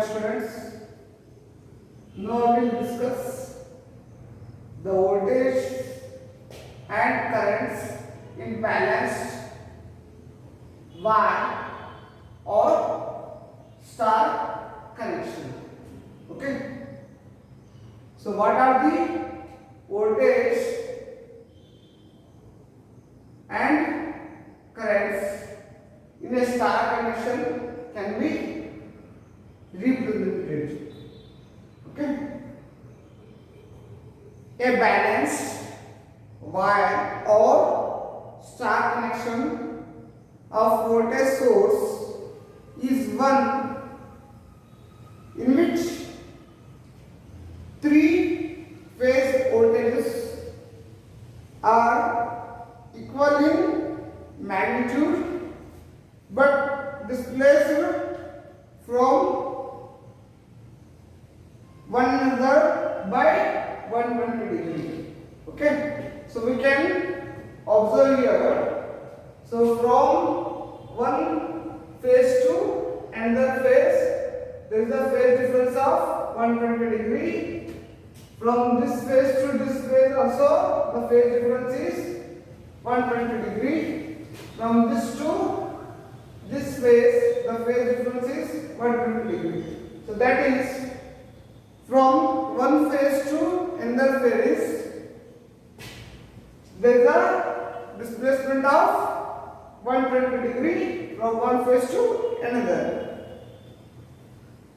dear students, now we will discuss the voltage and currents in balanced Y or star connection. Okay. So what are the voltage and currents in a star connection can be represented? Okay. A balanced wire or star connection of voltage source is one in which three phase voltages are equal in magnitude but displaced from one another by 120 degree. Okay, so we can observe here. So from one phase to another phase, there is a phase difference of 120 degree. From this phase to this phase also the phase difference is 120 degree. From this to this phase the phase difference is 120 degree. So that is from one phase to another phase there is a displacement of 120 degree from one phase to another.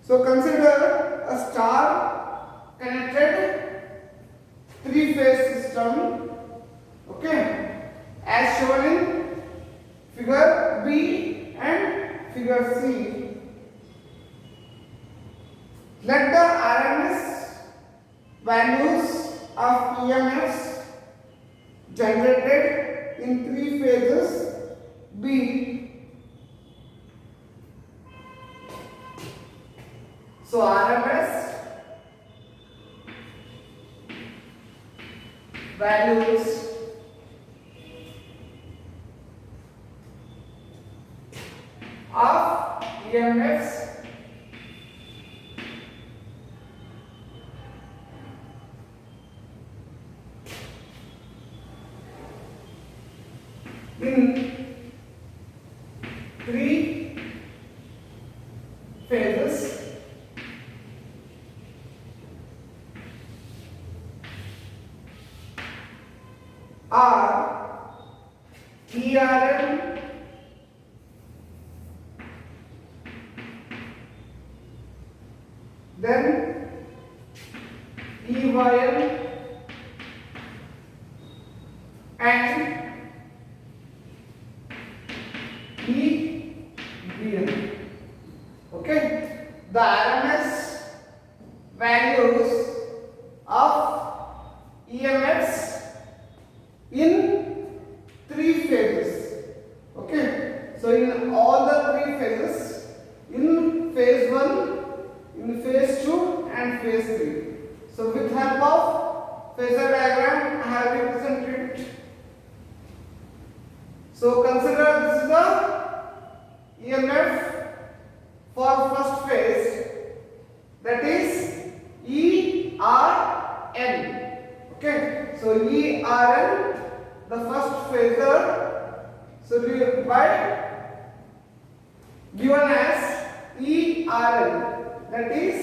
So consider a star connected three phase system, okay, as shown in figure B and figure C. Let the RMS values of EMFs generated in three phases be. So RMS values of EMFs in three phases are ERM, then EYM and EBM. Okay, the RMS values of EMFs in three phases. Okay, so in all the three phases, in phase 1, in phase 2 and phase 3. So with help of phasor diagram I have represented it. So consider this is the EMF for first phase, that is ERN. Okay, so ERN, the first phasor, so we by given as ERN, that is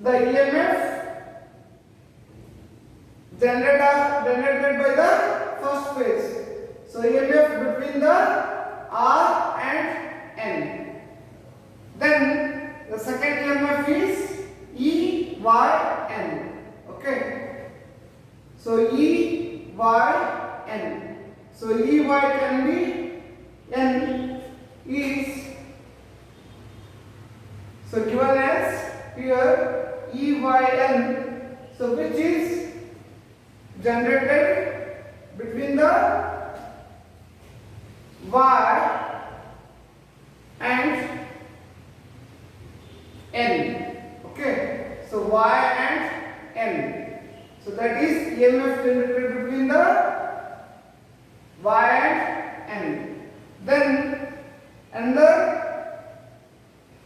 the EMF generated by the first phase. So EMF between the R and N. Then the second EMF is EYN. Okay. So EYN. So EY can be N is, so given as here EYN, so which is generated between the Y and N. Okay, so Y and N. So that is EMF generated between the Y and N. Then another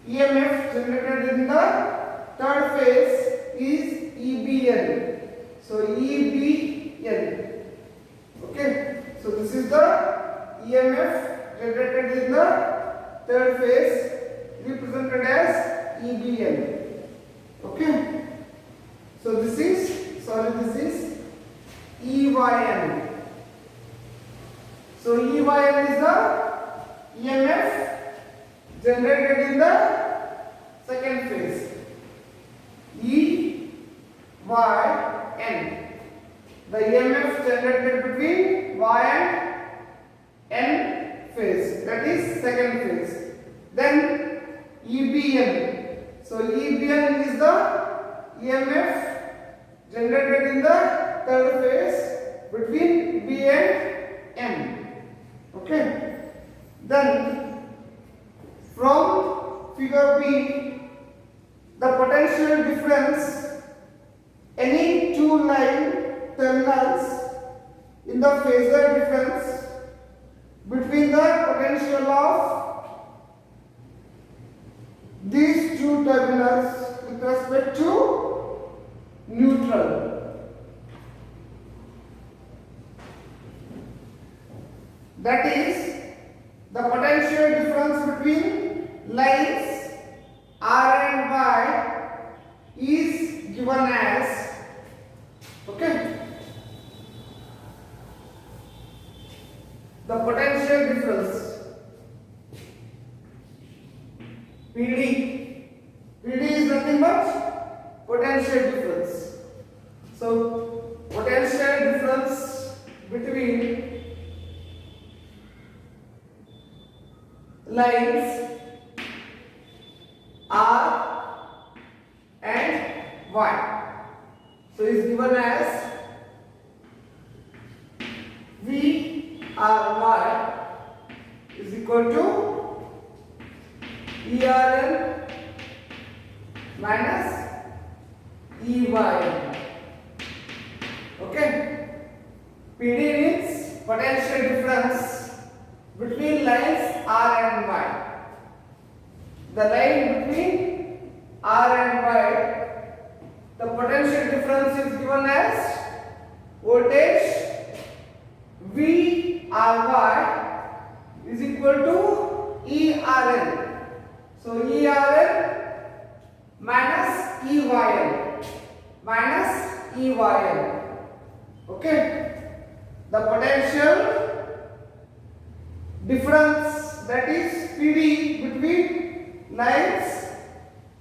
EMF generated generated in the third phase is EBN. So EBN. Okay. So this is the EMF generated in the third phase, represented as EBN. Okay. So this is EYN. So EYN is the EMF generated in the second phase. EYN. The EMF generated between Y and N phase, that is second phase. Then EBN. So EBN is the EMF generated in the third phase between B and N. Okay. Then from figure B, the potential difference, any two line terminals in the phasor difference between the potential of these two terminals with respect to neutral. That is, the potential difference between lines R and Y is given as, okay, the potential difference PD is nothing but potential difference. So potential difference between lines R and Y, so is given as VRY is equal to ERN minus EYN. Okay. PD means potential difference between lines R and Y. The line between R and Y, the potential difference is given as voltage VRY is equal to ERN. So ERN minus EYN. Okay. The potential difference, that is PD, between lines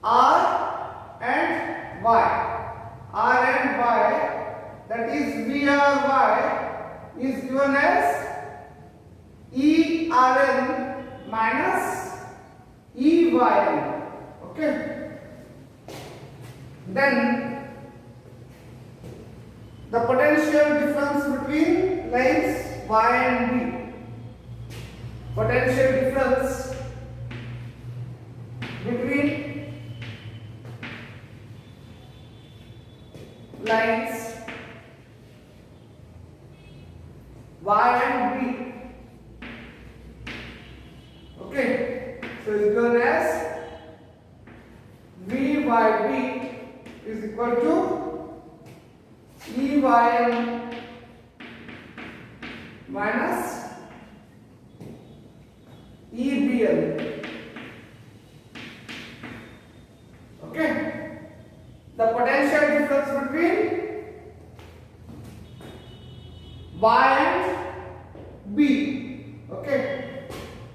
R and Y. That is VRY is given as ERN minus EYN. Okay. Then the potential difference between lines Y and B. Potential difference between lines Y and B. Okay. So it's given as VYB is equal to EYN minus EBN. Okay. The potential difference between Y and B. Okay.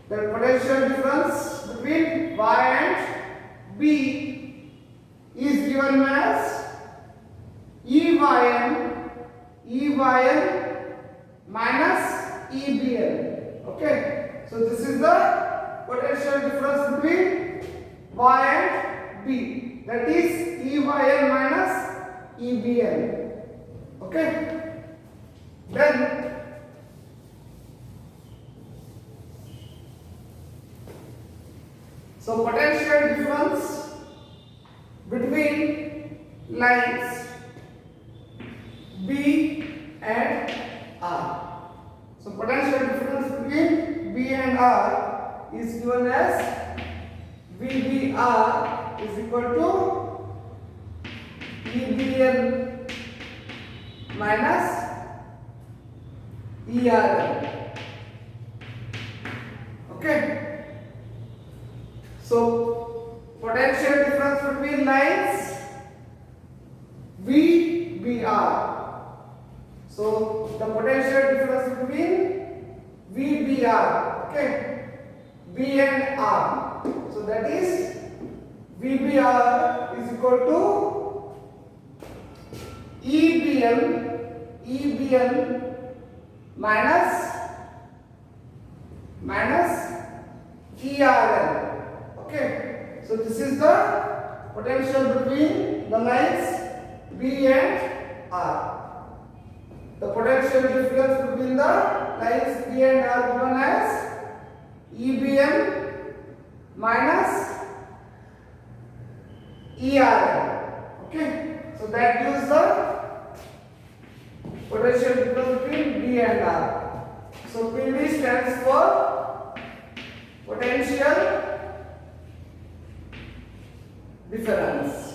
The potential difference between Y and B is given as EYN minus EBN. Okay. So this is the potential difference between Y and B. That is EYN minus EBN. Okay. Then so potential difference between lines B and R. So potential difference between B and R is given as VBR is equal to EBN minus ERN. Okay. So potential difference between lines VBR. So the potential difference between VBR, okay, V and R. So that is VBR is equal to EBN minus ERN. Okay. So this is the potential between the lines B and R. The potential difference between the lines B and R given as EBM minus ERN. Okay. So that gives the potential difference between B and R. So PV stands for potential difference.